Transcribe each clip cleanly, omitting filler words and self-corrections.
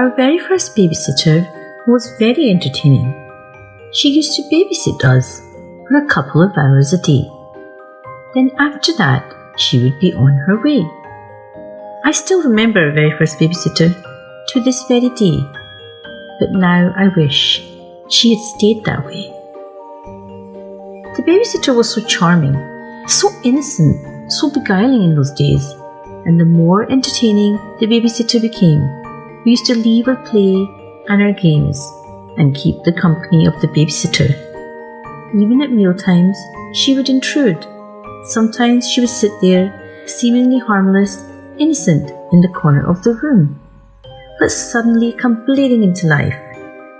Our very first babysitter was very entertaining. She used to babysit us for a couple of hours a day. Then after that, she would be on her way. I still remember our very first babysitter to this very day, but now I wish she had stayed that way. The babysitter was so charming, so innocent, so beguiling in those days, and the more entertaining the babysitter became, we used to leave our play and our games and keep the company of the babysitter. Even at mealtimes, she would intrude. Sometimes she would sit there, seemingly harmless, innocent in the corner of the room, but suddenly come blazing into life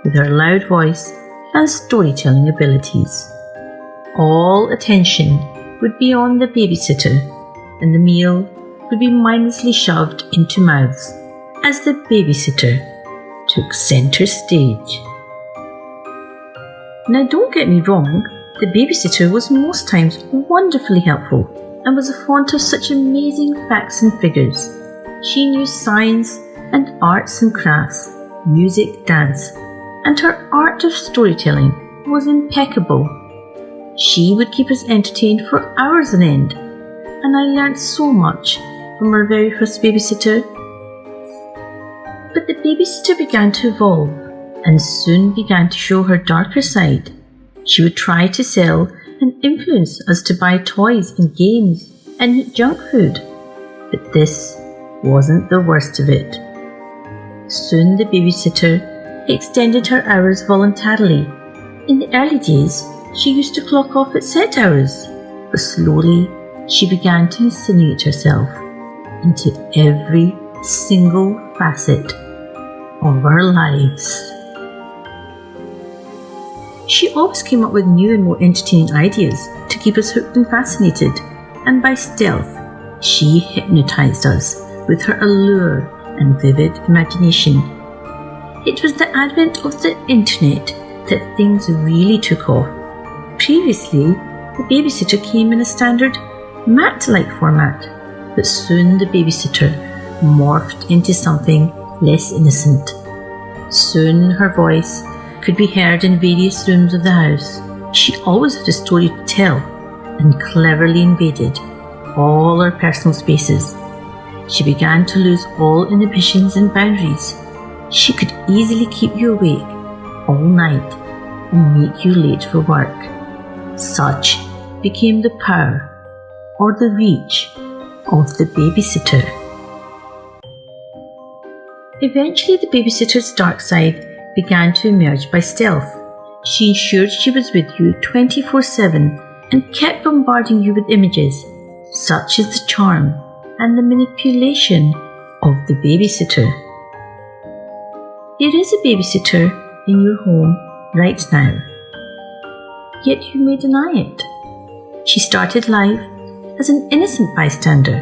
with her loud voice and storytelling abilities. All attention would be on the babysitter, and the meal would be mindlessly shoved into mouths as the babysitter took centre stage. Now don't get me wrong, the babysitter was most times wonderfully helpful and was a font of such amazing facts and figures. She knew science and arts and crafts, music, dance, and her art of storytelling was impeccable. She would keep us entertained for hours on end, and I learnt so much from our very first babysitter. But the babysitter began to evolve and soon began to show her darker side. She would try to sell and influence us to buy toys and games and eat junk food. But this wasn't the worst of it. Soon the babysitter extended her hours voluntarily. In the early days, she used to clock off at set hours, but slowly she began to insinuate herself into every single facet of our lives. She always came up with new and more entertaining ideas to keep us hooked and fascinated, and by stealth, she hypnotized us with her allure and vivid imagination. It was the advent of the internet that things really took off. Previously, the babysitter came in a standard mat-like format, but soon the babysitter morphed into something less innocent. Soon her voice could be heard in various rooms of the house. She always had a story to tell and cleverly invaded all our personal spaces. She began to lose all inhibitions and boundaries. She could easily keep you awake all night and make you late for work. Such became the power or the reach of the babysitter. Eventually, the babysitter's dark side began to emerge by stealth. She ensured she was with you 24/7 and kept bombarding you with images, such as the charm and the manipulation of the babysitter. There is a babysitter in your home right now, yet you may deny it. She started life as an innocent bystander,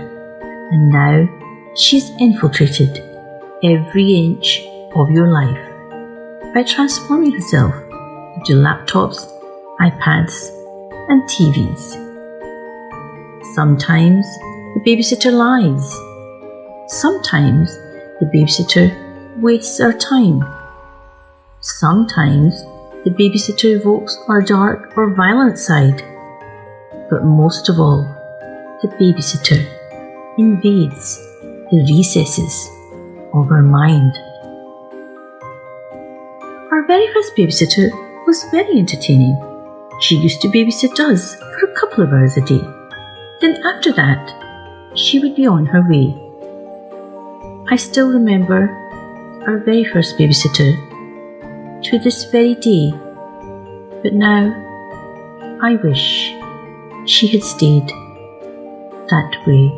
and now she's infiltrated every inch of your life by transforming herself into laptops, iPads, and TVs. Sometimes the babysitter lies. Sometimes the babysitter wastes our time. Sometimes the babysitter evokes our dark or violent side. But most of all, the babysitter invades the recesses of our mind. Our very first babysitter was very entertaining. She used to babysit us for a couple of hours a day. Then after that, she would be on her way. I still remember our very first babysitter to this very day, but now I wish she had stayed that way.